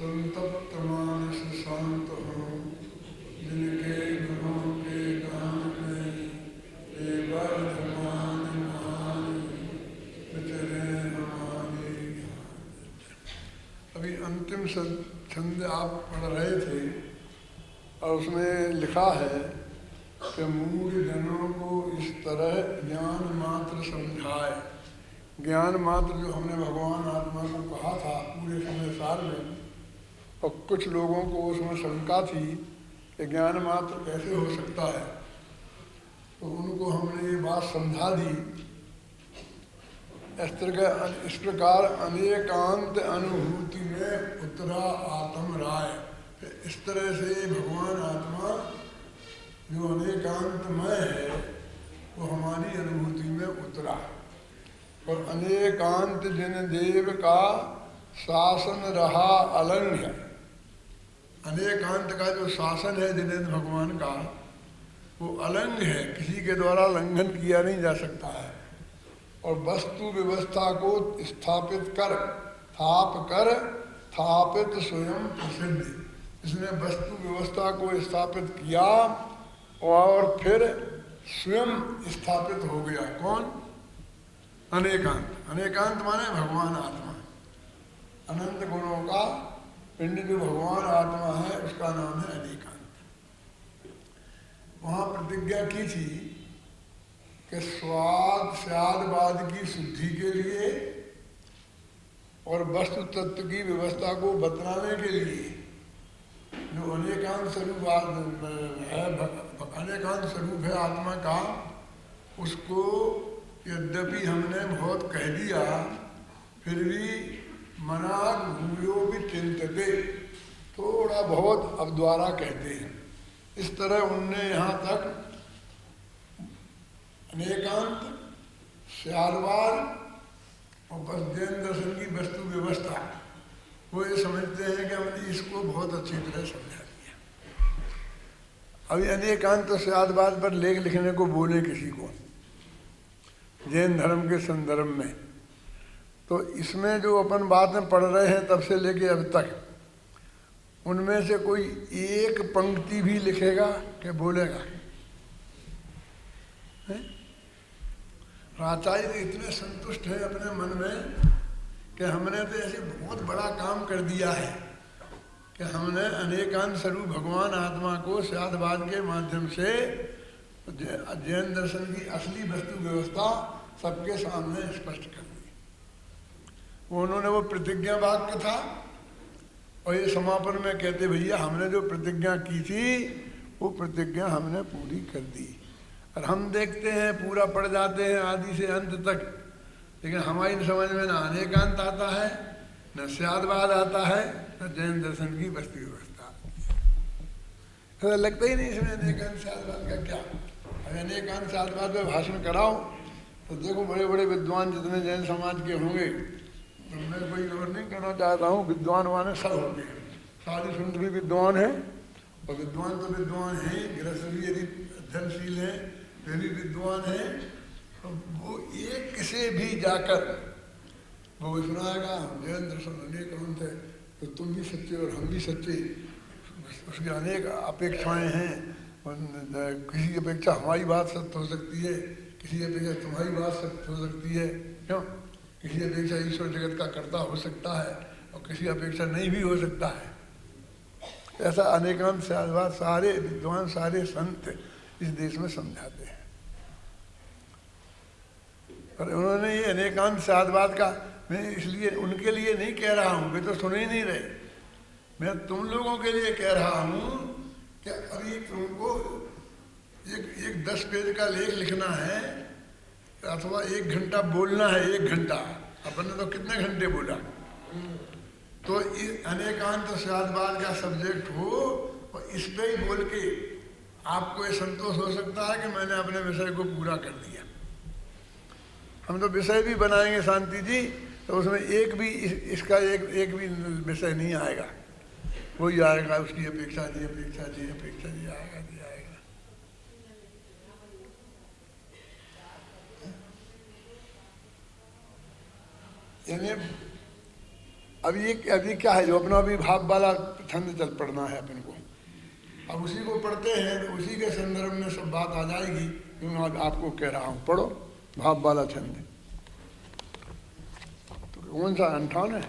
संतप्त मानस शांत हो, जिनके गुणों के गान में ये वर्धमान महान विचरे हमारे ज्ञान। अभी अंतिम छंद आप पढ़ रहे थे और उसमें लिखा है कि मूढ़ जनों को इस तरह ज्ञान मात्र समझाए। ज्ञान मात्र जो हमने भगवान आत्मा को कहा था पूरे समय सार में, और कुछ लोगों को उसमें शंका थी कि ज्ञान मात्र कैसे हो सकता है, तो उनको हमने ये बात समझा दी। इस प्रकार अनेकांत अनुभूति में उतरा आत्म राय। इस तरह से भगवान आत्मा जो अनेकांतमय है वो हमारी अनुभूति में उतरा। और अनेकांत जिन देव का शासन रहा अलंघ्य। अनेकांत का जो शासन है जिनेन्द्र भगवान का वो अलंघ्य है, किसी के द्वारा लंघन किया नहीं जा सकता है। और वस्तु व्यवस्था को स्थापित कर स्थापित स्वयं प्रसिद्ध। इसने वस्तु व्यवस्था को स्थापित किया और फिर स्वयं स्थापित हो गया। कौन? अनेकांत। अनेकांत माने भगवान आत्मा। अनंत गुणों का पिंड जो भगवान आत्मा है उसका नाम है अनेकांत। वहाँ प्रतिज्ञा की थी कि स्वादवाद की शुद्धि के लिए और वस्तु तत्व की व्यवस्था को बतलाने के लिए जो अनेकांत स्वरूप है, अनेकांत स्वरूप है आत्मा का, उसको यद्यपि हमने बहुत कह दिया फिर भी मनाग भूयो भी चिंतते, थोड़ा बहुत अब द्वारा कहते हैं। इस तरह उनने यहाँ तक अनेकांत, श्यालवाद और बस जैन दर्शन की वस्तु व्यवस्था, वो ये समझते हैं कि हमने इसको बहुत अच्छी तरह समझा दिया। अभी अनेकांत और श्यालवाद पर लेख लिखने को बोले किसी को जैन धर्म के संदर्भ में, तो इसमें जो अपन बातें पढ़ रहे हैं तब से लेके अब तक, उनमें से कोई एक पंक्ति भी लिखेगा कि बोलेगा? आचार्य इतने संतुष्ट हैं अपने मन में कि हमने तो ऐसे बहुत बड़ा काम कर दिया है कि हमने अनेकांत स्वरूप भगवान आत्मा को शादवाद के माध्यम से जैन दर्शन की असली वस्तु व्यवस्था सबके सामने स्पष्ट कर दी। उन्होंने वो प्रतिज्ञा वाक्य था और ये समापन में कहते भैया हमने जो प्रतिज्ञा की थी वो प्रतिज्ञा हमने पूरी कर दी। और हम देखते हैं पूरा पढ़ जाते हैं आदि से अंत तक, लेकिन हमारी समझ में न अनेकांत आता है, न शादवाद आता है, न जैन दर्शन की वस्तु व्यवस्था। तो लगता ही नहीं इसमें अनेकांत शादवाद का क्या। अगर अनेकांत शादवाद में भाषण कराओ तो देखो बड़े बड़े विद्वान जितने जैन समाज के होंगे, तो मैं कोई और नहीं कहना चाहता हूँ, विद्वान वाने सब होंगे, सारी सुंदर भी विद्वान है और विद्वान तो विद्वान हैं, गृहस्थ भी यदि अध्ययनशील है वे भी विद्वान है, तो वो एक से भी जाकर वो सुनाएगा जैन दर्शन अनेकांत है तो तुम भी सच्चे और हम भी सच्चे। उसकी अनेक अपेक्षाएं हैं, किसी अपेक्षा हमारी बात सत्य हो सकती है, किसी अपेक्षा तुम्हारी बात सत्य हो सकती है, क्यों? किसी अपेक्षा ईश्वर जगत का कर्ता हो सकता है और किसी अपेक्षा नहीं भी हो सकता है। ऐसा अनेकांत शादवाद सारे विद्वान सारे संत इस देश में समझाते हैं। पर उन्होंने ये अनेकांत शादवाद का, मैं इसलिए उनके लिए नहीं कह रहा हूँ, वे तो सुन ही नहीं रहे, मैं तुम लोगों के लिए कह रहा हूँ कि अभी तुमको एक 10 पेज का लेख लिखना है अथवा 1 घंटा बोलना है, 1 घंटा, अपन ने तो कितने घंटे बोला, तो अनेकांत शादवाद का सब्जेक्ट हो और इस पे ही बोल के आपको ये संतोष हो सकता है कि मैंने अपने विषय को पूरा कर दिया। हम तो विषय भी बनाएंगे शांति जी, तो उसमें एक भी इसका एक भी विषय नहीं आएगा, वही आएगा उसकी अपेक्षा जी अपेक्षा जी अपेक्षा जी आएगा जी आएगा। यानी अभी क्या है, जो अपना भी भाव वाला छंद चल पड़ना है अपन को। अब उसी को पढ़ते हैं तो उसी के संदर्भ में सब बात आ जाएगी, क्यों आज आपको कह रहा हूँ पढ़ो भाव वाला छंद। तो कौन सा 58 है?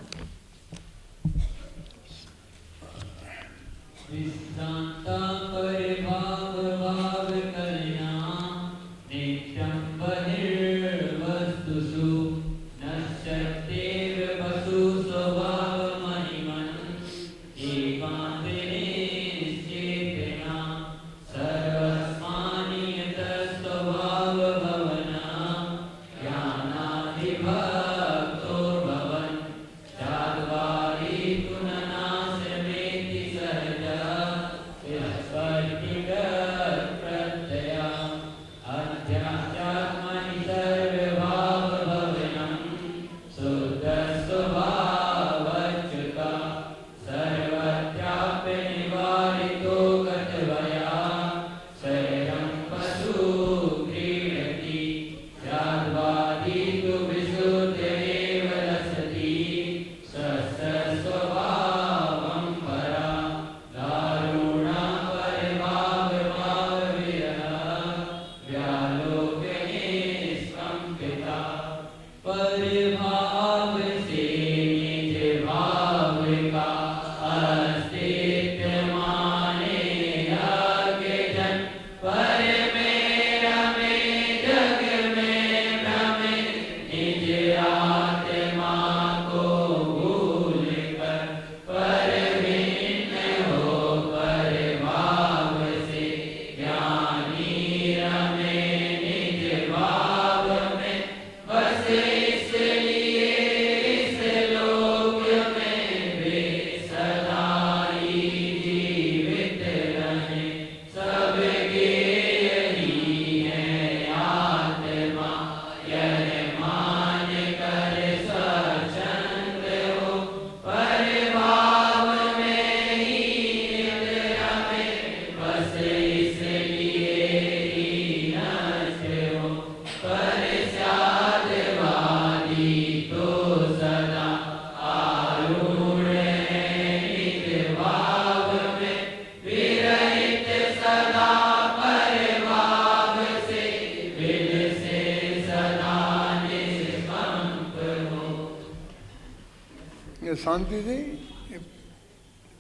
शांति जी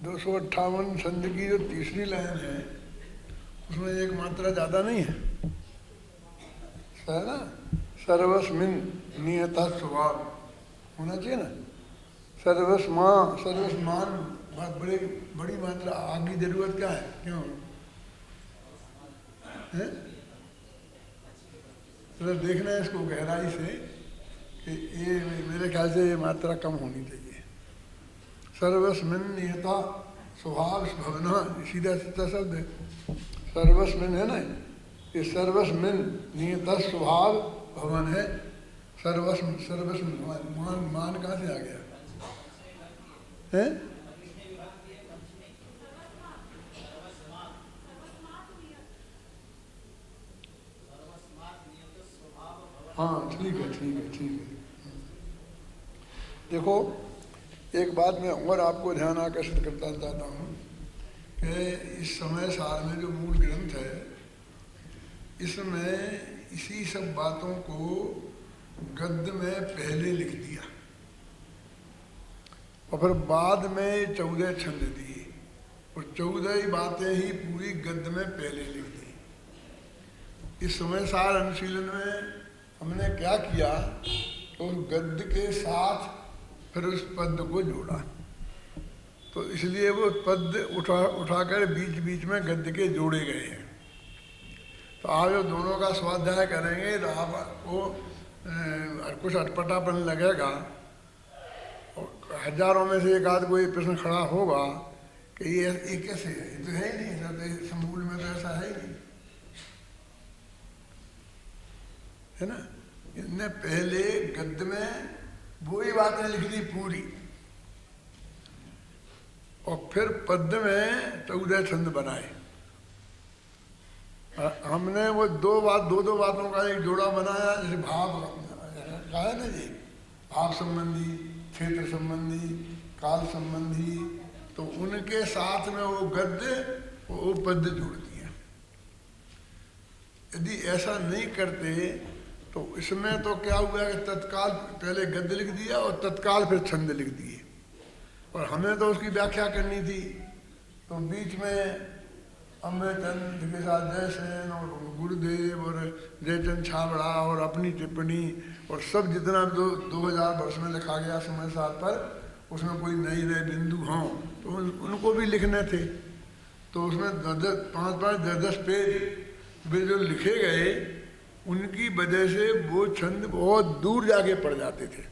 258 छंद की जो तीसरी लाइन है उसमें एक मात्रा ज्यादा नहीं है, है ना? सर्वस्मिन नियता स्वभाव होना चाहिए ना। सर्वस्मान बहुत बड़ी मात्रा, आगे जरूरत क्या है? क्यों है? तो देखना है इसको गहराई से कि ये मेरे ख्याल से ये मात्रा कम होनी चाहिए। सर्वस्मिन नियता स्वभाव भवना, सीधा सीधा शब्द है। सर्वस्मिन है ना, ये सर्वस्मिन नियता स्वभाव भवन है। सर्वस्मिन मान कहाँ से आ गया है? हाँ ठीक है। देखो एक बात मैं और आपको ध्यान आकर्षित करना चाहता हूँ कि इस समय सार में जो मूल ग्रंथ है इसमें इसी सब बातों को गद्य में पहले लिख दिया और फिर बाद में 14 छंद दिए और 14 ही बातें ही पूरी गद्य में पहले लिख दी। इस समय सार अनुशीलन में हमने क्या किया तो उस गद्य के साथ फिर उस पद को जोड़ा, तो इसलिए वो पद उठाकर बीच बीच में गद्य के जोड़े गए हैं। तो आप जो दोनों का स्वाध्याय करेंगे तो आपको कुछ अटपटापन लगेगा और हजारों में से एक आध कोई प्रश्न खड़ा होगा कि ये कैसे है, ये तो है ही नहीं, तो समूल में तो ऐसा है ही नहीं, है ना। इनने पहले गद्य में वही बातें लिख दी पूरी और फिर पद्य में 14 छंद बनाए। हमने वो दो बातों का एक जोड़ा बनाया, जैसे भाव कहा है ना जी, भाव संबंधी, क्षेत्र संबंधी, काल संबंधी, तो उनके साथ में वो गद्य वो पद्य जोड़ दिया। यदि ऐसा नहीं करते तो इसमें तो क्या हुआ कि तत्काल पहले गद्य लिख दिया और तत्काल फिर छंद लिख दिए, और हमें तो उसकी व्याख्या करनी थी। तो बीच में अम्बेचंद के साथ जयसेन और गुरुदेव और जयचंद छाबड़ा और अपनी टिप्पणी और सब जितना 2000 वर्ष में लिखा गया समय साथ पर, उसमें कोई नए नए बिंदु हों तो उनको भी लिखने थे। तो उसमें 5-10 पेज जो लिखे गए, उनकी वजह से वो छंद बहुत दूर जाके पड़ जाते थे।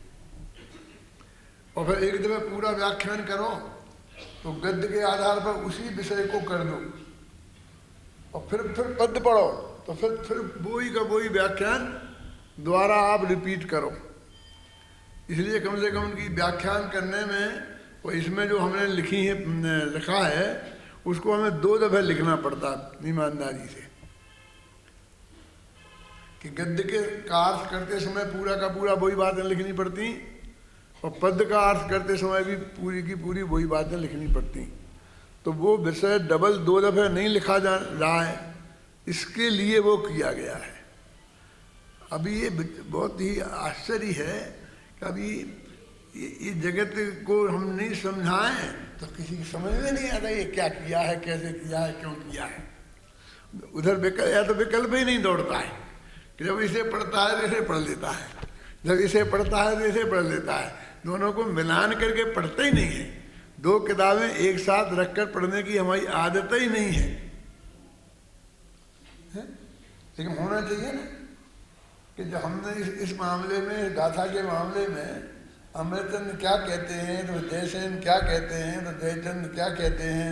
और फिर एक दफे पूरा व्याख्यान करो तो गद्य के आधार पर उसी विषय को कर दो, और फिर पद्य पढ़ो तो फिर वही का वही व्याख्यान द्वारा आप रिपीट करो। इसलिए कम से कम उनकी व्याख्यान करने में, वो इसमें जो हमने लिखा है उसको हमें 2 दफे लिखना पड़ता ईमानदारी से, कि गद्य के अर्थ करते समय पूरा का पूरा वही बातें लिखनी पड़ती, और पद्य का अर्थ करते समय भी पूरी की पूरी वही बातें लिखनी पड़ती। तो वो विषय डबल 2 दफे नहीं लिखा जा रहा है, इसके लिए वो किया गया है। अभी ये बहुत ही आश्चर्य है कि अभी ये जगत को हम नहीं समझाएं तो किसी की समझ में नहीं आता ये क्या किया है, कैसे किया है, क्यों किया है। उधर विकल्प ही नहीं दौड़ता है कि जब इसे पढ़ता है तो इसे पढ़ लेता है, जब इसे पढ़ता है तो इसे पढ़ लेता है। दोनों को मिलान करके पढ़ते ही नहीं है। 2 किताबें एक साथ रखकर पढ़ने की हमारी आदत ही नहीं है, लेकिन होना चाहिए ना कि जो हमने इस मामले में, गाथा के मामले में अमृतचंद क्या कहते हैं, तो जयसेन क्या कहते हैं, तो जयचंद क्या कहते हैं,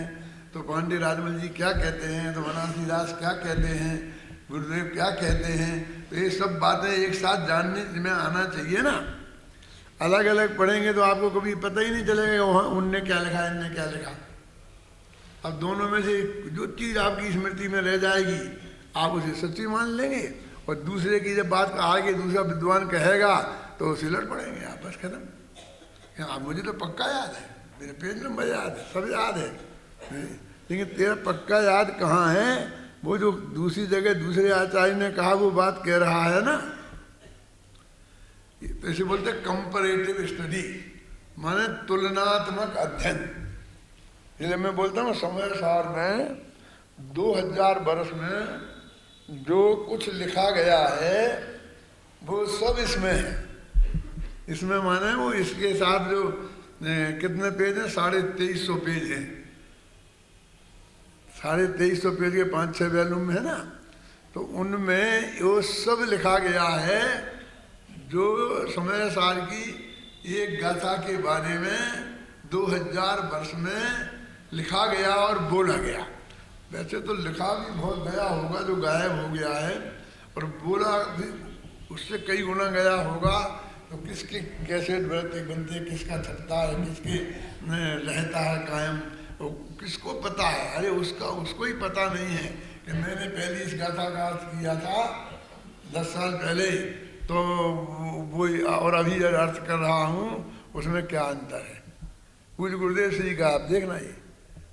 तो पांडे राजमल जी क्या कहते हैं, तो बनारसी दास क्या कहते हैं, गुरुदेव क्या कहते हैं, तो ये सब बातें एक साथ जानने में आना चाहिए ना। अलग अलग पढ़ेंगे तो आपको कभी पता ही नहीं चलेगा उनने क्या लिखा, इनने क्या लिखा। अब दोनों में से जो चीज़ आपकी स्मृति में रह जाएगी आप उसे सच्ची मान लेंगे, और दूसरे की जब बात आगे दूसरा विद्वान कहेगा तो सिलट पड़ेंगे आप, बस खत्म। आप मुझे तो पक्का याद है, मेरे पेज नंबर याद है, सब याद है, लेकिन तेरा पक्का याद कहाँ है? वो जो दूसरी जगह दूसरे आचार्य ने कहा वो बात कह रहा है ना। ऐसे बोलते कंपैरेटिव स्टडी, माने तुलनात्मक अध्ययन। इसलिए मैं बोलता हूँ समय सार में 2000 वर्ष में जो कुछ लिखा गया है वो सब इसमें है। इसमें माने वो इसके साथ जो कितने पेज हैं, 2350 पेज हैं। 2350 पेज के 5-6 वॉल्यूम है ना, तो उनमें वो सब लिखा गया है जो समय सार की एक गाथा के बारे में 2000 वर्ष में लिखा गया और बोला गया। वैसे तो लिखा भी बहुत गया होगा जो गायब हो गया है, और बोला भी उससे कई गुना गया होगा। तो किसके कैसे बनते, किसका छटता है, किसके रहता है कायम, तो किसको पता है? अरे उसको ही पता नहीं है कि मैंने पहले इस गाथा का अर्थ किया था 10 साल पहले, तो वो और अभी अर्थ कर रहा हूँ, उसमें क्या अंतर है। पूज्य गुरुदेव श्री का आप देखना, ये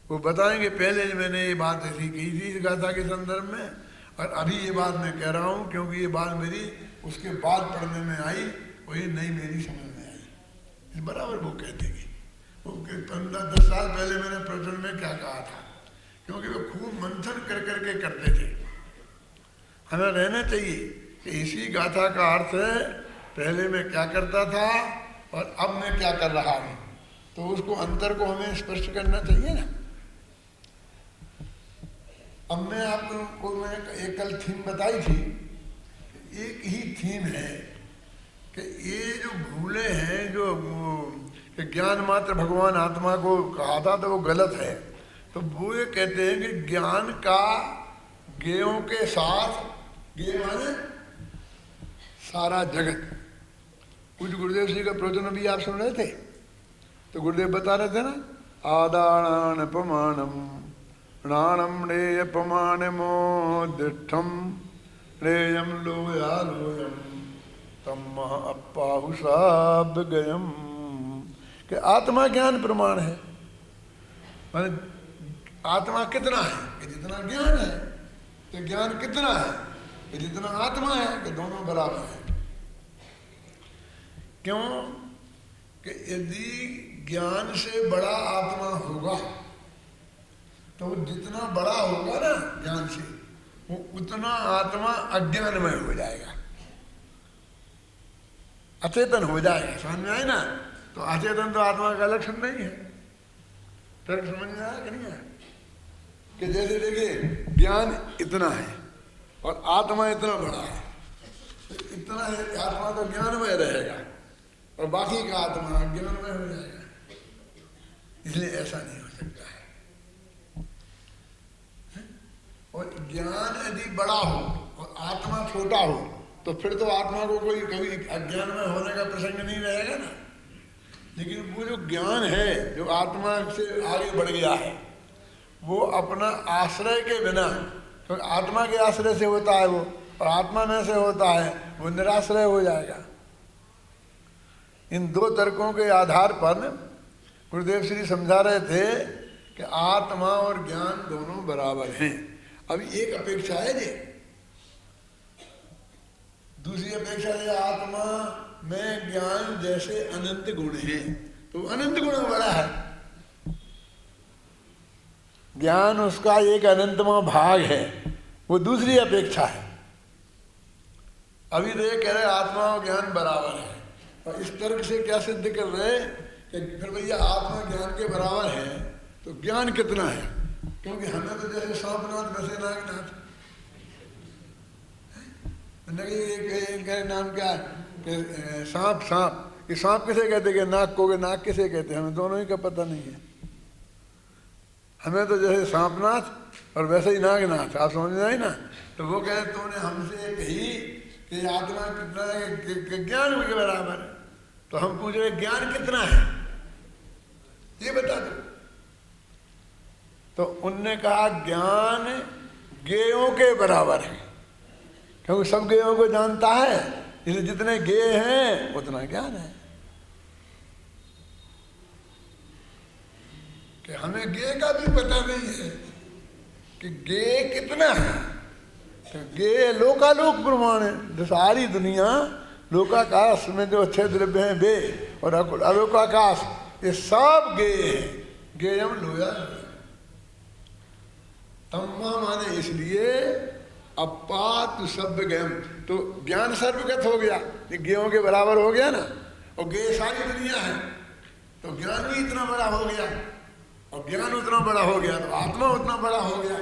वो बताएंगे पहले मैंने ये बात ऐसी कही थी इस गाथा के संदर्भ में, और अभी ये बात मैं कह रहा हूँ क्योंकि ये बात मेरी उसके बाद पढ़ने में आई, और ये नहीं मेरी समझ में आई। बराबर वो कहते कि वो 15-10 साल पहले मैंने प्रवचन में क्या कहा था, क्योंकि वो खूब मंथन कर करके करते थे। हमें रहना चाहिए कि इसी गाथा का अर्थ है पहले मैं क्या करता था और अब मैं क्या कर रहा हूँ, तो उसको अंतर को हमें स्पष्ट करना चाहिए ना। अब मैं आपको एक कल थीम बताई थी, एक ही थीम है कि ये जो भूले हैं, जो ज्ञान मात्र भगवान आत्मा को कहा था तो वो गलत है। तो वो ये कहते हैं कि ज्ञान का ज्ञेयों के साथ, ज्ञेय माने सारा जगत। कुछ गुरुदेव श्री का प्रवचन भी आप सुन रहे थे, तो गुरुदेव बता रहे थे ना, आदान पमानम प्राणम रेय पमानमो दिष्ठम रेयम लोया लोयम तम अपाहुषाब गयम। कि आत्मा ज्ञान प्रमाण है। माने आत्मा कितना है कि जितना ज्ञान है, तो ज्ञान कितना है कि जितना आत्मा है, कि दोनों बराबर है। क्यों कि यदि ज्ञान से बड़ा आत्मा होगा तो जितना बड़ा होगा ना ज्ञान से, वो उतना आत्मा अज्ञानमय हो जाएगा, अचेतन हो जाएगा। समझ में आए ना? तो अचेतन तो आत्मा का लक्षण नहीं है। तर्क समझ में आया कि नहीं आया? कि जैसे देखिए ज्ञान इतना है और आत्मा इतना बड़ा है, तो इतना है आत्मा तो ज्ञानमय रहेगा और बाकी का आत्मा अज्ञानमय हो जाएगा। इसलिए ऐसा नहीं हो सकता है। और ज्ञान यदि बड़ा हो और आत्मा छोटा हो तो फिर तो आत्मा को कोई कभी अज्ञान में होने का प्रसंग नहीं रहेगा ना। लेकिन वो जो ज्ञान है जो आत्मा से आगे बढ़ गया है, वो अपना आश्रय के बिना, तो आत्मा के आश्रय से होता है वो, और आत्मा में से होता है वो निराश्रय हो जाएगा। इन दो तर्कों के आधार पर गुरुदेव श्री समझा रहे थे कि आत्मा और ज्ञान दोनों बराबर हैं। अभी एक अपेक्षा है जी, दूसरी अपेक्षा है आत्मा में ज्ञान जैसे अनंत गुण हैं, तो अनंत गुण बड़ा है। ज्ञान उसका एक अनंतमा भाग है, वो दूसरी अपेक्षा है। अभी तो ये कह रहे आत्मा और ज्ञान बराबर है, और इस तर्क से क्या सिद्ध कर रहे कि फिर भैया आत्मा ज्ञान के बराबर है तो ज्ञान कितना है? क्योंकि हमें तो जैसे सांपनाथ वैसे नागनाथ। इनका नाम क्या है? सांप। सांप, ये सांप किसे कहते हैं? नाग को नाग किसे कहते हैं? हमें दोनों ही का पता नहीं है। हमें तो जैसे सांपनाथ और वैसे ही नागनाथ, आप समझ रहे ना? तो वो कहे तुमने हमसे कही कि आत्मा कितना है, ज्ञान के बराबर है, तो हम पूछ रहे ज्ञान कितना है ये बता दो। तो उनने कहा ज्ञान ज्ञेयों के बराबर है, क्योंकि सब ज्ञेयों को जानता है, इसलिए जितने ज्ञेय हैं उतना ज्ञान है। कि हमें ज्ञेय का भी पता नहीं है कि ज्ञेय कितना है। तो ज्ञेय लोकालोक प्रमाण है, जो सारी दुनिया लोकाकाश में जो अच्छे द्रव्य हैं वे और अलोकाकाश, ये सब ज्ञेय है। ज्ञेयम लोया तम्मा माने इसलिए अपात सभ्य ज्ञान, तो ज्ञान सर्वगत हो गया, ज्ञेयों के बराबर हो गया ना। और ज्ञेय सारी दुनिया है, तो ज्ञान भी इतना बड़ा हो गया, और ज्ञान उतना बड़ा हो गया तो आत्मा उतना बड़ा हो गया।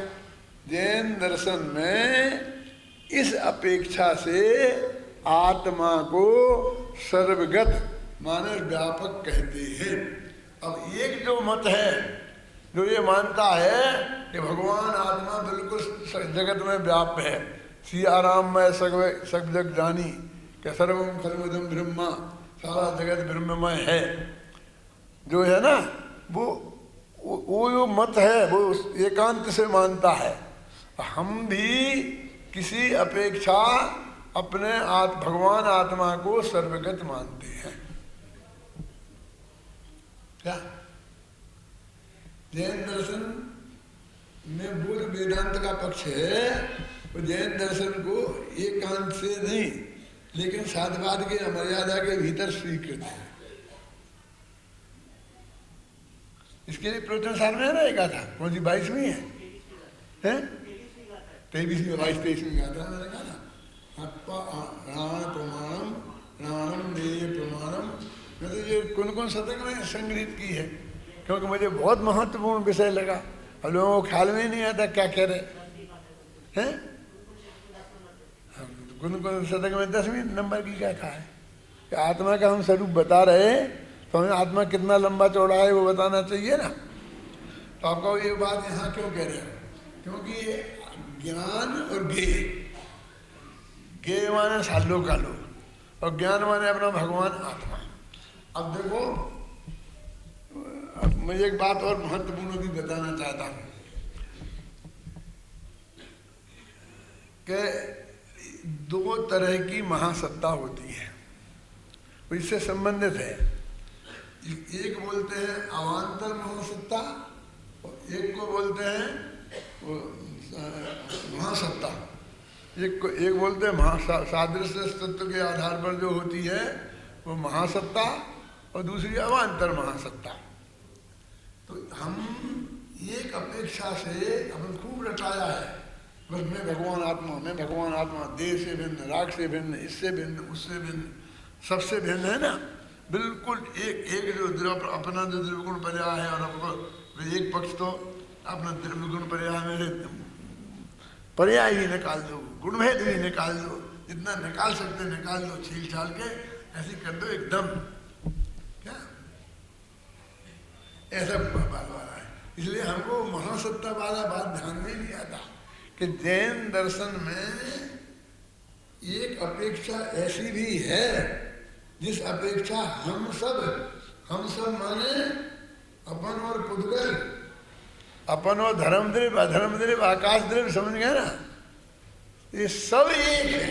जैन दर्शन में इस अपेक्षा से आत्मा को सर्वगत माने व्यापक कहते हैं। अब एक जो मत है जो ये मानता है कि भगवान आत्मा बिल्कुल जगत में व्याप्त है, सिया राम में सब जग जानी कि सर्वम खलुदम ब्रह्मा, सारा जगत ब्रह्ममय है, जो है ना, वो जो मत है वो एकांत से मानता है। हम भी किसी अपेक्षा अपने भगवान आत्मा को सर्वगत मानते हैं। क्या जैन दर्शन में बुद्ध वेदांत का पक्ष है, वो जैन दर्शन को एकांत से नहीं लेकिन साधवाद के मर्यादा के भीतर स्वीकृत है। इसके लिए प्रवचन साल में रहेगा था, कौन सी 22वीं है? 23वीं 22-23वीं का था। मैंने कहा ना प्राण प्रमाणम प्राणम देय प्रमाणम, मतलब ये कौन शतक में संग्रहित की है, क्योंकि मुझे बहुत महत्वपूर्ण विषय लगा और लोगों को ख्याल में ही नहीं आता क्या कह रहे हैं। कौन शतक में 10वीं नंबर की क्या कहा है कि आत्मा का हम स्वरूप बता रहे, तो हमें आत्मा कितना लंबा चौड़ा है वो बताना चाहिए ना। तो आपको ये बात यहाँ क्यों कह रहे हो? क्योंकि ज्ञान और ज्ञेय माने सालों का लोग और ज्ञान माने अपना भगवान आत्मा। अब देखो, अब मुझे एक बात और महत्वपूर्ण भी बताना चाहता हूँ कि 2 तरह की महासत्ता होती है, इससे संबंधित है। एक बोलते हैं अवान्तर महासत्ता और एक को बोलते हैं वो महासत्ता। एक बोलते हैं सादृश्य तत्व के आधार पर जो होती है वो महासत्ता और दूसरी अवान्तर महासत्ता। तो हम एक अपेक्षा से अपन खूब रटाया है, बस मैं भगवान आत्मा, मैं भगवान आत्मा, देह से भिन्न, राग से भिन्न, इससे भिन्न, उससे भिन्न, सबसे भिन्न है ना। बिल्कुल एक जो अपना जो द्रव्यगुण पर्याय है, और एक पक्ष तो अपना द्रव्यगुण पर्याय में पर्याय भी निकाल दो, गुणभेद भी निकाल दो, जितना निकाल सकते निकाल दो, छील छाल के ऐसे कर दो एकदम। क्या ऐसा बात वाला है। इसलिए हमको महासत्ता वाला बात ध्यान में नहीं आता कि जैन दर्शन में एक अपेक्षा ऐसी भी है जिस अपेक्षा हम सब माने अपन और पुद्गल, अपन और धर्मद्रव्य, अधर्मद्रव्य, आकाश द्रव्य, समझ गए ना, ये सब एक है।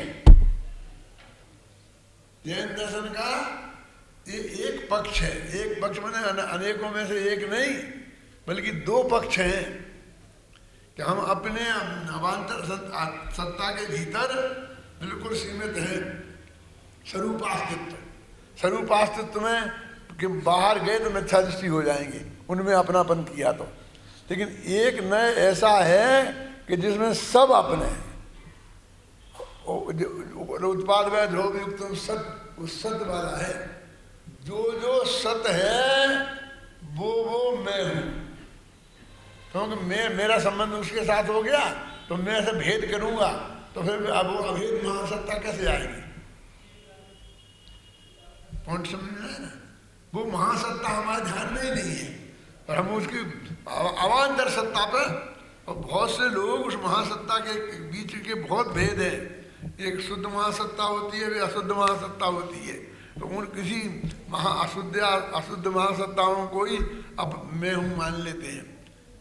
जैन दर्शन का ये एक पक्ष है। एक पक्ष माने अनेकों में से एक नहीं, बल्कि दो पक्ष हैं कि हम अपने अवान्तर सत्ता के भीतर बिल्कुल सीमित हैं। स्वरूपास्तित्व में कि बाहर गए तो मिथ्या दृष्टि हो जाएंगे, उनमें अपनापन किया तो। लेकिन एक नए ऐसा है कि जिसमें सब अपने हैं। उत्पाद व ध्रुव युक्त सत्य वाला है। जो सत्य है वो मैं हूं, क्योंकि मेरा संबंध उसके साथ हो गया तो मैं ऐसे भेद करूंगा तो फिर अब वो अभेद महासत्ता कैसे आएगी? पॉइंट समझ में आया ना? वो महासत्ता हमारे ध्यान में ही नहीं है, और हम उसकी अवान्तर सत्ता पर, और बहुत से लोग उस महासत्ता के बीच के बहुत भेद है। एक शुद्ध महासत्ता होती है, वे अशुद्ध महासत्ता होती है। तो उन किसी अशुद्ध महासत्ताओं को ही अब मैं हूँ मान लेते हैं।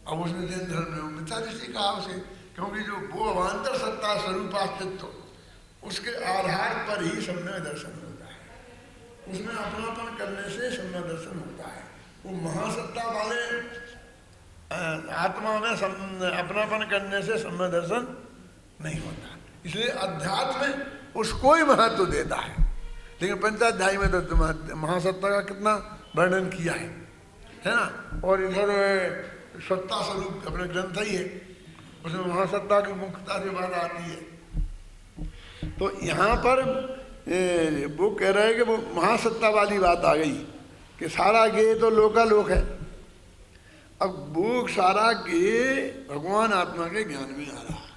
अब उसने जैन धर्म में मिथ्या दृष्टि कहा उसे, क्योंकि जो वो अवान्तर सत्ता स्वरूपास्तित्व, उसके आधार पर ही सम्यक दर्शन होता है। उसमें अपनापन करने से सम्यक दर्शन होता है। वो महासत्ता वाले आत्मा में अपनापन करने से सम्यक दर्शन नहीं होता। इसलिए अध्यात्म में उसको ही महत्व देता है। लेकिन पंचाध्यायी में तो महासत्ता का कितना वर्णन किया है ना। और इधर सत्ता स्वरूप अपने ग्रंथ ही है, उसमें महासत्ता की मुख्यता से बात आती है। तो यहाँ पर वो कह रहे हैं कि वो महासत्ता वाली बात आ गई कि सारा गे तो लोकालोक है। अब वो सारा गे भगवान आत्मा के ज्ञान में आ रहा है,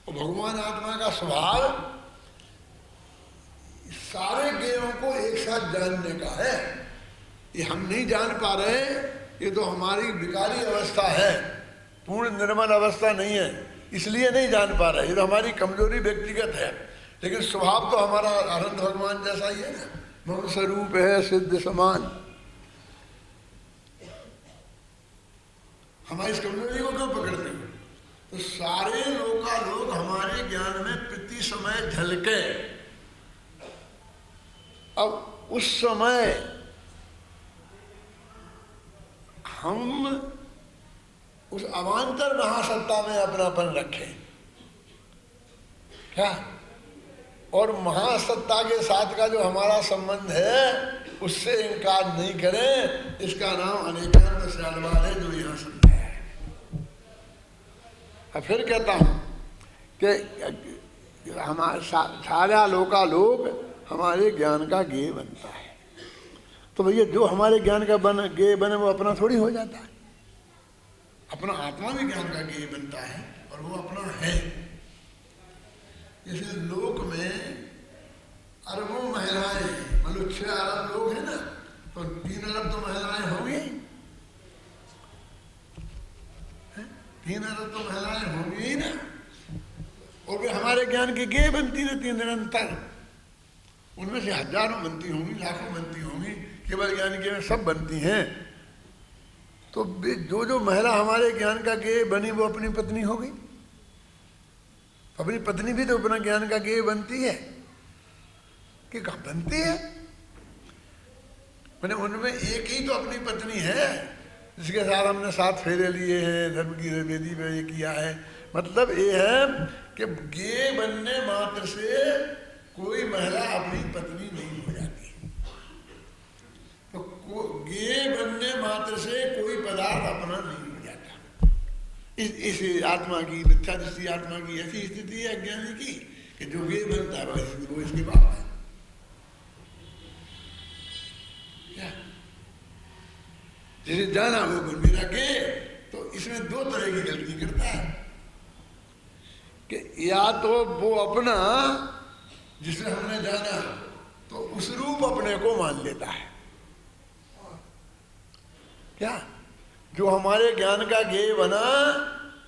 और भगवान आत्मा का स्वभाव सारे गेयों को एक साथ जानने का है। ये हम नहीं जान पा रहे, ये तो हमारी विकारी अवस्था है, पूर्ण निर्मल अवस्था नहीं है, इसलिए नहीं जान पा रहे। ये तो हमारी कमजोरी व्यक्तिगत है, लेकिन स्वभाव तो हमारा अनंत भगवान जैसा ही है ना। मम स्वरूप है सिद्ध समान। हमारी इस कमजोरी को क्यों पकड़ते हैं? तो सारे लोकालोक हमारे ज्ञान में प्रति समय झलके। अब उस समय हम उस अवान्तर महासत्ता में अपनापन रखें क्या, और महासत्ता के साथ का जो हमारा संबंध है उससे इनकार नहीं करें। इसका नाम अनेकांत श्यालवाद है, जो यहाँ समझा है। अब फिर कहता हूं कि हमारे सारा लोकालोक हमारे ज्ञान का गेय बनता है। तो भैया जो हमारे ज्ञान का गेय बने वो अपना थोड़ी हो जाता है। अपना आत्मा भी ज्ञान का गेय बनता है, और वो अपना है। जैसे लोक में अरबों महिलाएं, मतलब 6 अरब लोग हैं ना, तो 3 अरब तो महिलाएं होंगी, 3 अरब तो महिलाएं होंगी ही ना। और वे हमारे ज्ञान की गेय बनती रहती है निरंतर। उनमें से हजारों बनती होंगी, लाखों बनती होंगी, केवल ज्ञान के सब बनती हैं। तो जो महिला हमारे ज्ञान का गेय बनी वो अपनी पत्नी हो गई। अपनी पत्नी भी तो अपना ज्ञान का गेय बनती है कि कहाँ बनती है? मैंने उनमें एक ही तो अपनी पत्नी है जिसके साथ हमने 7 फेरे लिए हैं, धर्म की वेदी में ये किया है। मतलब ये है कि गे बनने मात्र से कोई महिला अपनी पत्नी नहीं हो जाती। तो गे बनने मात्र से कोई पदार्थ अपना नहीं हो जाता। इस आत्मा की, मिथ्या दृष्टि आत्मा की ऐसी स्थिति है अज्ञानी की कि जो गे बनता है वो इसके बाप है। क्या जिसे जाना वो बन मेरा गे। तो इसमें 2 तरह की गलती करता है कि या तो वो अपना जिसे हमने जाना तो उस रूप अपने को मान लेता है। क्या जो हमारे ज्ञान का गे बना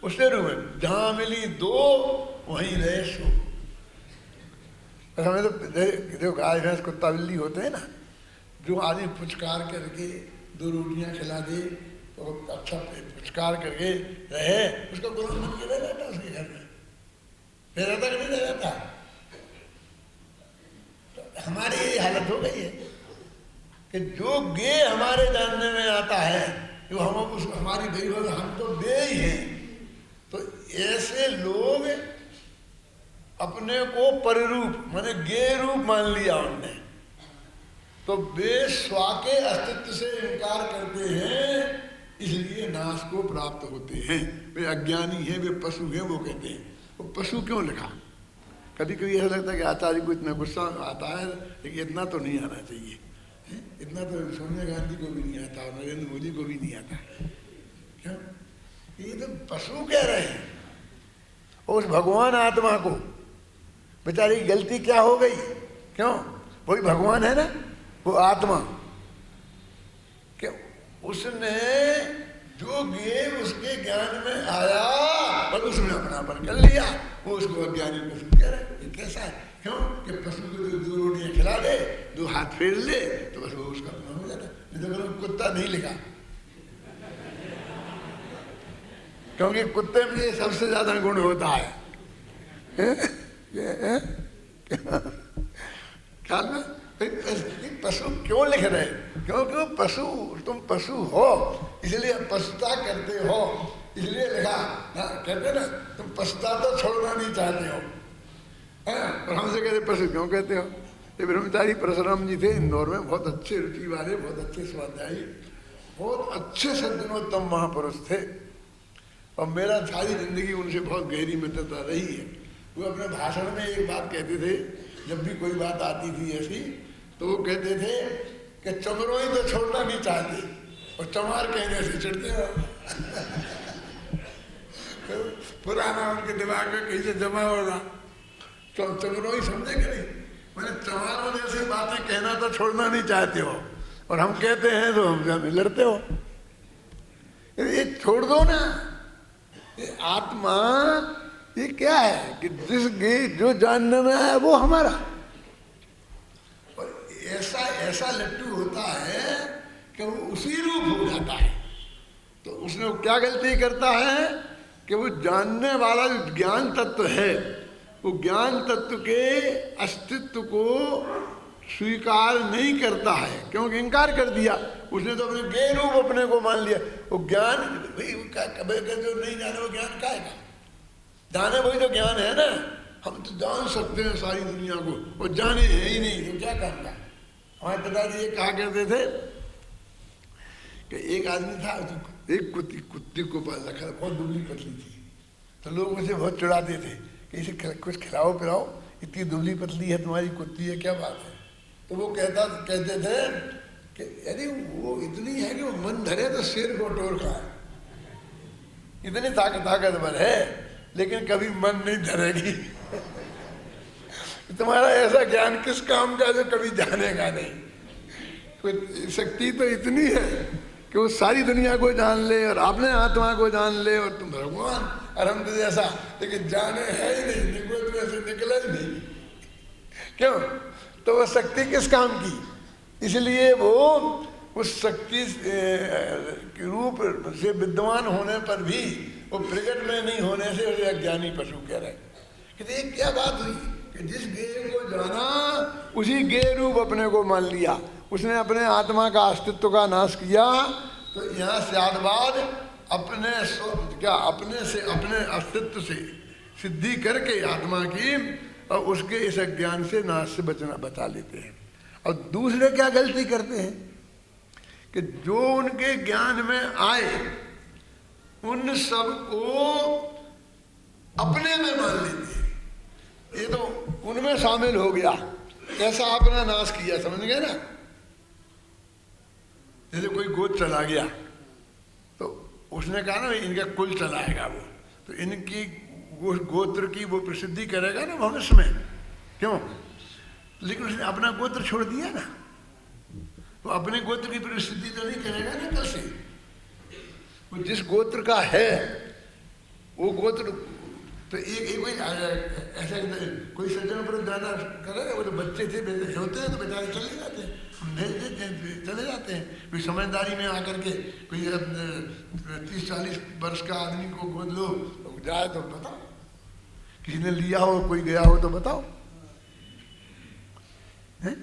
उसे रूप है। जहां मिली 2 वहीं रहे सो। हमें तो देखो गाय भैंस कुत्ता बिल्ली होते हैं ना, जो आदमी पुचकार करके 2 रोटियां खिला दे तो अच्छा पुचकार करके रहे, उसका गुलाम बन के रह जाता उसके घर में, फिर रहता कि नहीं रहता। तो हमारी ये हालत हो गई है कि जो गे हमारे जानने में आता है, जो हम हमारी गरीब हम तो दे ही हैं। तो ऐसे लोग अपने को परिरूप माने गे रूप मान लिया उनने, तो वे स्वा के अस्तित्व से इनकार करते हैं, इसलिए नाश को प्राप्त होते हैं। वे अज्ञानी हैं, वे पशु हैं। वो कहते हैं वो पशु क्यों लिखा। कभी कभी ऐसा लगता है कि आचार्य को इतना गुस्सा आता है, लेकिन इतना तो नहीं आना चाहिए। इतना तो सोनिया गांधी को भी नहीं आता और नरेंद्र मोदी को भी नहीं आता। क्यों? ये तो पशु कह रहे हैं। उस भगवान आत्मा को बेचारी की गलती क्या हो गई। क्यों? वही भगवान है ना, वो आत्मा। क्या उसने जो ज्ञान उसके ज्ञान में आया और उसने अपनापन कर लिया, वो उसको अज्ञानी पशु कह रहे। ये कैसा है? क्यों कि पशु को 2 रोटियां खिला दे, 2 हाथ फेर ले तो बस वो उसका अपना हो जाता। नहीं तो कुत्ता नहीं लिखा, क्योंकि कुत्ते में ये सबसे ज्यादा गुण होता है। ख्याल में पशु क्यों लिख रहे? क्योंकि पशु, तुम पशु हो इसलिए पशुता करते हो, इसलिए लिखा। कहते ना तुम पशुता तो छोड़ना नहीं चाहते हो। और हमसे कहते पशु क्यों कहते हो? ये ब्रह्मचारी परशुराम जी थे इंदौर में, बहुत अच्छे रुचि वाले, बहुत अच्छे स्वाध्यायी, बहुत अच्छे सज्जनोत्तम महापुरुष थे। और मेरा सारी जिंदगी उनसे बहुत गहरी मित्रता रही है। वो अपने भाषण में एक बात कहते थे, जब भी कोई बात आती थी ऐसी, तो वो कहते थे कि चमरोई तो छोड़ना नहीं चाहते और चमार कहने से चिढ़ते हो। पुराना उनके दिमाग में कहीं से जमा हो रहा। तो चमरोई समझे कि नहीं? मैंने चमारों जैसी बातें कहना तो छोड़ना नहीं चाहते हो, और हम कहते हैं तो हम लड़ते हो। ये छोड़ दो ना। ये आत्मा ये क्या है कि जिस जो जानने में है वो हमारा। और ऐसा ऐसा लट्टू होता है कि वो उसी रूप हो जाता है। तो उसने क्या गलती करता है कि वो जानने वाला जो ज्ञान तत्व है, वो ज्ञान तत्व के अस्तित्व को स्वीकार नहीं करता है, क्योंकि इनकार कर दिया उसने। तो अपने गे रूप अपने को मान लिया। वो ज्ञान भाई जो नहीं जाने वो ज्ञान क्या है? जाने वही तो ज्ञान है ना। हम तो जान सकते हैं सारी दुनिया को, वो जाने है ही नहीं तो क्या करना। हमारे पिताजी ये कहा करते थे कि एक आदमी था, एक कुत्ती को पाल रखा, बहुत दुबली पतली थी। तो लोग मुझे बहुत चिढ़ाते थे कि इसे कुछ खिलाओ पिलाओ, इतनी दुबली पतली है तुम्हारी कुत्ती है, क्या बात है। तो वो कहते थे कि अरे वो इतनी है कि वो मन धरे तो शेर को टोर खाए, इतनी ताकतवर है, लेकिन कभी मन नहीं धरेगी। तुम्हारा ऐसा ज्ञान किस काम का जो कभी जानेगा नहीं। तो शक्ति तो इतनी है कि वो सारी दुनिया को जान ले और अपने आत्मा को जान ले, और तुम भगवान और हम तो जैसा, लेकिन जाने है ही नहीं, निकले से निकला ही नहीं। क्यों? तो वो शक्ति किस काम की? इसलिए वो उस शक्ति के रूप से विद्यमान होने पर भी वो प्रकट में नहीं होने से उसे अज्ञानी पशु कह रहे। कहते क्या बात हुई कि जिस गे को जाना उसी गे रूप अपने को मान लिया, उसने अपने आत्मा का अस्तित्व का नाश किया, तो यहाँ स्यादवाद अपने अपने से अपने अस्तित्व से सिद्धि करके आत्मा की और उसके इस अज्ञान से नाश से बचना बता लेते हैं। और दूसरे क्या गलती करते हैं कि जो उनके ज्ञान में आए उन सब को अपने में मान लेते हैं, ये तो उनमें शामिल हो गया, ऐसा अपना नाश किया, समझ गए ना। जैसे कोई गोद चला गया तो उसने कहा ना इनका कुल चलाएगा वो, तो इनकी गोत्र की वो प्रसिद्धि करेगा ना भविष्य में, क्यों? लेकिन उसने अपना गोत्र छोड़ दिया ना, तो अपने गोत्र की प्रसिद्धि तो नहीं करेगा ना कैसे? वो जिस गोत्र का है वो गोत्र, तो एक कोई ऐसा कोई सज्जन पर ज्यादा करेगा, वो तो बच्चे थे होते हैं तो बेचारे चले जाते हैं, भेज देते हैं चले जाते हैं। कोई समझदारी में आकर के कोई 30-40 वर्ष का आदमी को गोद लो तो जाए तो बताओ, किसी ने लिया हो कोई गया हो तो बताओ है?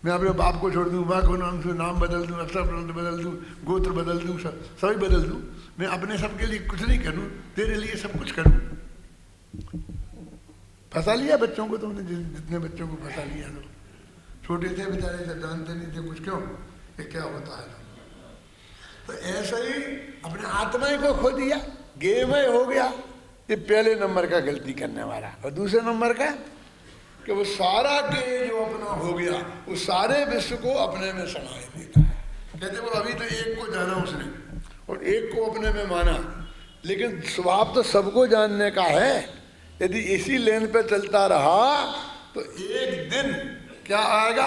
मैं अपने बाप को छोड़ दूँ, माँ को नाम बदल दूँ, अक्षर बदल दूँ, गोत्र बदल दूँ, सभी बदल दूँ, मैं अपने सबके लिए कुछ नहीं करूँ, तेरे लिए सब कुछ करूँ। फंसा लिया बच्चों को तुमने, जितने बच्चों को फंसा लिया लोग, छोटे थे बेचारे जब जानते नहीं थे कुछ, क्यों ये क्या होता है। तो ऐसा ही अपने आत्मा को खो दिया, गेमय हो गया, ये पहले नंबर का गलती करने वाला। और दूसरे नंबर का कि वो सारा के जो अपना हो गया वो सारे विश्व को अपने में समाये देता है। कहते वो अभी तो एक को जाना उसने और एक को अपने में माना, लेकिन स्वभाव तो सबको जानने का है। यदि इसी लेन पे चलता रहा तो एक दिन क्या आएगा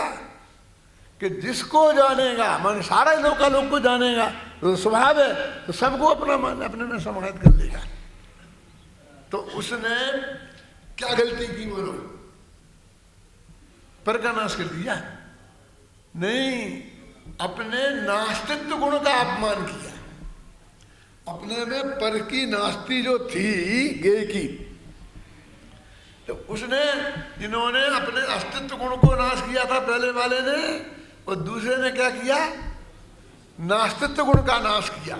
कि जिसको जानेगा मन सारा लोग का लोग को जानेगा, तो स्वभाव है तो सबको अपना मन अपने में समाहित कर लेगा। तो उसने क्या गलती की बोलो? पर का नाश कर दिया नहीं, अपने नास्तित्व गुण का अपमान किया। अपने में पर की नास्ती जो थी गे की, तो उसने इन्होंने अपने अस्तित्व गुण को नाश किया था पहले वाले ने, और दूसरे ने क्या किया? नास्तित्व गुण का नाश किया।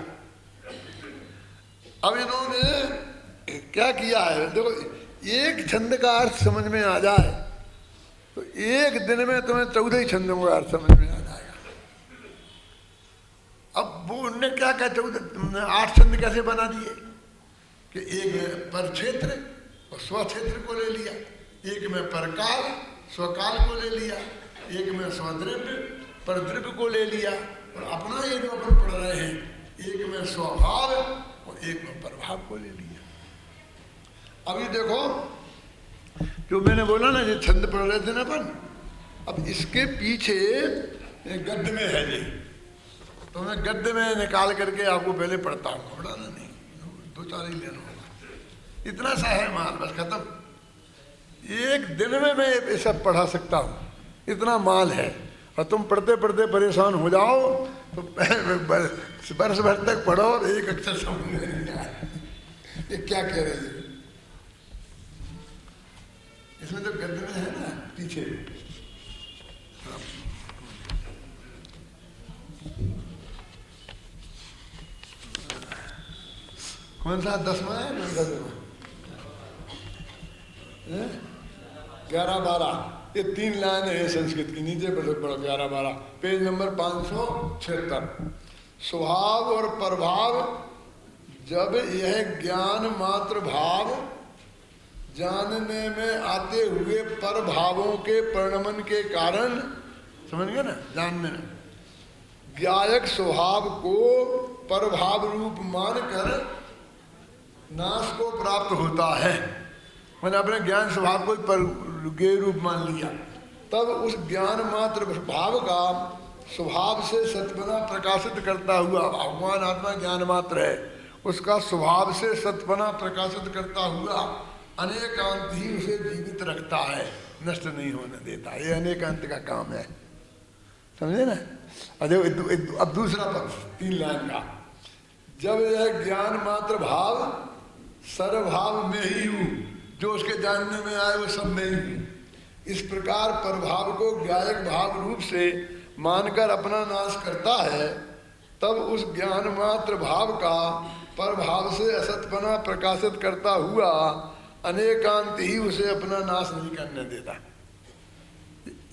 अब इन्होंने क्या किया है देखो, एक छंद का अर्थ समझ में आ जाए तो एक दिन में तुम्हें 14 ही छंदों का अर्थ समझ में आ जाएगा। अब वो उनने क्या कहा 8 छंद कैसे बना दिए कि एक में पर क्षेत्र और स्व क्षेत्र को ले लिया, एक में परकाल स्वकाल को ले लिया, एक में स्वद्रव्य पर द्रव्य को ले लिया, और अपना ये जो अपन पढ़ रहे हैं एक में स्वभाव और एक में प्रभाव को ले लिया। अभी देखो जो मैंने बोला ना, ये छंद पढ़ रहे थे ना अपन, अब इसके पीछे गद्य में है जी, तो मैं गद्य में निकाल करके आपको पहले पढ़ता हूँ, पढ़ाना नहीं, 2-4 ही लेना होगा, इतना सा है माल, बस खत्म। एक दिन में मैं ये सब पढ़ा सकता हूँ, इतना माल है। और तुम पढ़ते पढ़ते परेशान हो जाओ तो वर्ष भर तक पढ़ो और एक अक्षर समझ में नहीं आए ये क्या कह रहे हैं। इसमें तो गद्य में है ना पीछे, कौन सा 10वां है? 11-12, ये 3 लाइन है संस्कृत की, नीचे पढ़ो 11-12, पेज नंबर 576। स्वभाव और प्रभाव, जब यह ज्ञान मात्र भाव जानने में आते हुए पर भावों के परिणमन के कारण, समझ गए ना, जानने में ज्ञायक स्वभाव को परभाव रूप मानकर नाश को प्राप्त होता है। मैंने अपने ज्ञान स्वभाव को पर गे रूप मान लिया, तब उस ज्ञान मात्र भाव का स्वभाव से सत्पना प्रकाशित करता हुआ, भगवान आत्मा ज्ञान मात्र है, उसका स्वभाव से सत्पना प्रकाशित करता हुआ अनेकांत ही उसे जीवित रखता है, नष्ट नहीं होने देता। ये अनेकांत का काम है, समझे ना। अब दूसरा पक्ष 3 लाइन का, जब यह ज्ञान मात्र भाव सर्वभाव में ही हूँ, जो उसके जानने में आए वो सब में ही हूँ, इस प्रकार परभाव को ज्ञायक भाव रूप से मानकर अपना नाश करता है, तब उस ज्ञान मात्र भाव का परभाव से असतपना प्रकाशित करता हुआ अनेकांत ही उसे अपना नाश नहीं करने देता।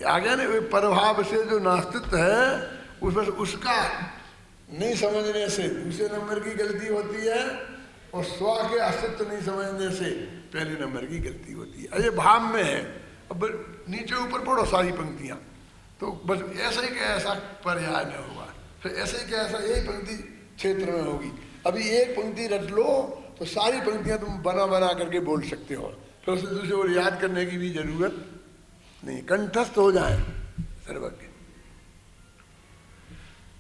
आगे ना परभाव से जो नास्तित्व है उसका नहीं समझने से दूसरे नंबर की गलती होती है, और स्व के अस्तित्व नहीं समझने से पहले नंबर की गलती होती है। अरे भाव में है, अब नीचे ऊपर पढ़ो सारी पंक्तियां, तो बस ऐसा ही क्या ऐसा पर्याय में होगा, फिर ऐसे ही क्या ऐसा यही पंक्ति क्षेत्र में होगी। अभी एक पंक्ति रट लो तो सारी पंक्तियां तुम बना बना करके बोल सकते हो, फिर उसे दूसरे और याद करने की भी जरूरत नहीं, कंठस्थ हो जाए सर्वज्ञ।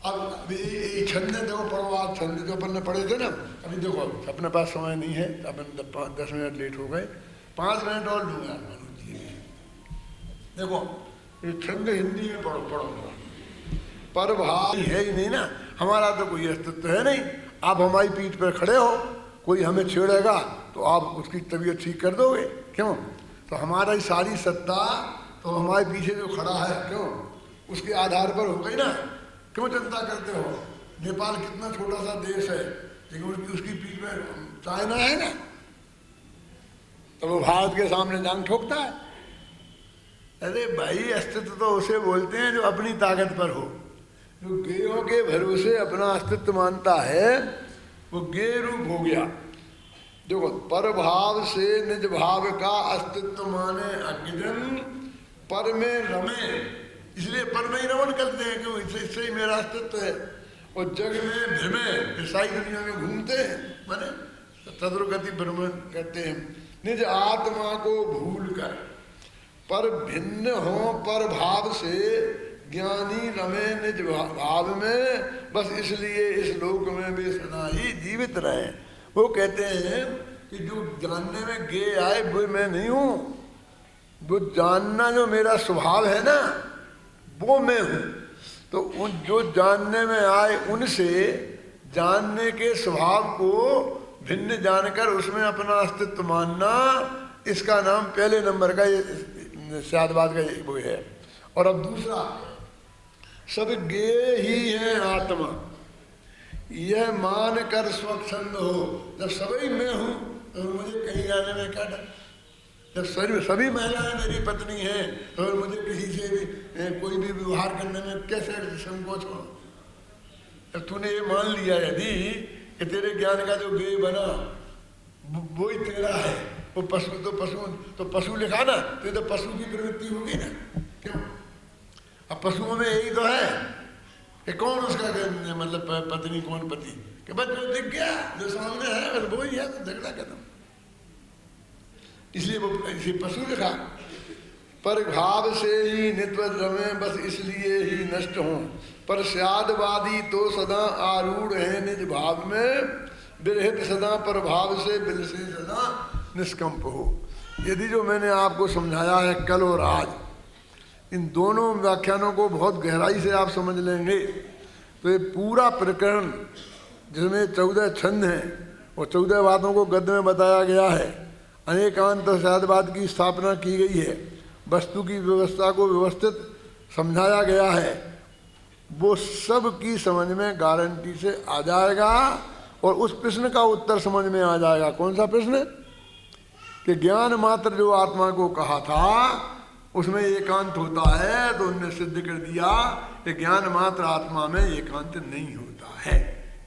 अब अभी छंद देखो, पढ़ो आप छंद जो अपन ने पढ़े थे ना। अभी देखो अपने पास समय नहीं है, अपन 10 मिनट लेट हो गए, 5 मिनट और लूंगा। देखो ये छंद हिंदी में पढ़ो। पर भाव है ही नहीं ना, हमारा तो कोई अस्तित्व है नहीं। आप हमारी पीठ पर खड़े हो, कोई हमें छेड़ेगा तो आप उसकी तबीयत ठीक कर दोगे, क्यों? तो हमारा सारी सत्ता तो हमारे पीछे जो खड़ा है, क्यों उसके आधार पर हो गई ना। क्यों चिंता करते हो? नेपाल कितना छोटा सा देश है, लेकिन उसकी पीठ में चाइना है ना, तो वो भारत के सामने जांग ठोकता है। अरे भाई अस्तित्व तो उसे बोलते हैं जो अपनी ताकत पर हो, जो गेयों के भरोसे अपना अस्तित्व मानता है वो गे रूप हो गया। देखो परभाव से निज भाव का अस्तित्व माने अज्ञजन पर में रमे, इसलिए पर में ही रमन करते हैं, क्यों? इससे ही मेरा अस्तित्व है। और जग में भ्रमे, ईसाई दुनिया में घूमते हैं, माने तद्रुगति भ्रमण करते हैं। निज आत्मा को भूल कर पर भिन्न हो पर भाव से ज्ञानी रमे निज भाव में, बस इसलिए इस लोक में वे सदा ही जीवित रहे। वो कहते हैं कि जो जानने में गे आए वो मैं नहीं हूँ, वो जानना जो मेरा स्वभाव है ना वो मैं हूँ। तो उन जो जानने में आए उनसे जानने के स्वभाव को भिन्न जानकर उसमें अपना अस्तित्व मानना, इसका नाम पहले नंबर का ये शादवाद का वो है। और अब दूसरा, सब गे ही है आत्मा, यह मान कर स्वच्छंद हो। जब सभी मैं हूँ तो मुझे कहीं जाने में क्या डर? जब सभी महिलाएं मेरी पत्नी हैं तो मुझे किसी से भी कोई भी व्यवहार करने में कैसे संकोच हो? जब तूने ये मान लिया यदि कि तेरे ज्ञान का जो गे बना वो ही तेरा है, वो पशु तो पशु लिखा ना, तो पशु की प्रवृत्ति होगी ना, क्यों? अब पशुओं में यही तो है कि कौन उसका मतलब पत्नी कौन पति, कि बस जो दिख गया जो सामने है बस वो ही है, तो झगड़ा खत्म। इसलिए वो इसे पशु लिखा। पर भाव से ही नित्व रमे, बस इसलिए ही नष्ट हों। पर स्यादवादी तो सदा आरूढ़ है निज भाव में, विरहित सदा पर भाव से बिल से सदा निष्कंप हो। यदि जो मैंने आपको समझाया है कल और आज, इन दोनों व्याख्यानों को बहुत गहराई से आप समझ लेंगे तो ये पूरा प्रकरण जिसमें 14 छंद हैं और 14 बातों को गद्य में बताया गया है, अनेकांत शादवाद की स्थापना की गई है, वस्तु की व्यवस्था को व्यवस्थित समझाया गया है, वो सब की समझ में गारंटी से आ जाएगा। और उस प्रश्न का उत्तर समझ में आ जाएगा। कौन सा प्रश्न? कि ज्ञान मात्र जो आत्मा को कहा था उसमें एकांत होता है, तो उनने सिद्ध कर दिया कि ज्ञान मात्र आत्मा में एकांत नहीं होता है,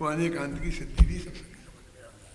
वो अनेकांत की सिद्धि भी सबसे समझ में आ जाए।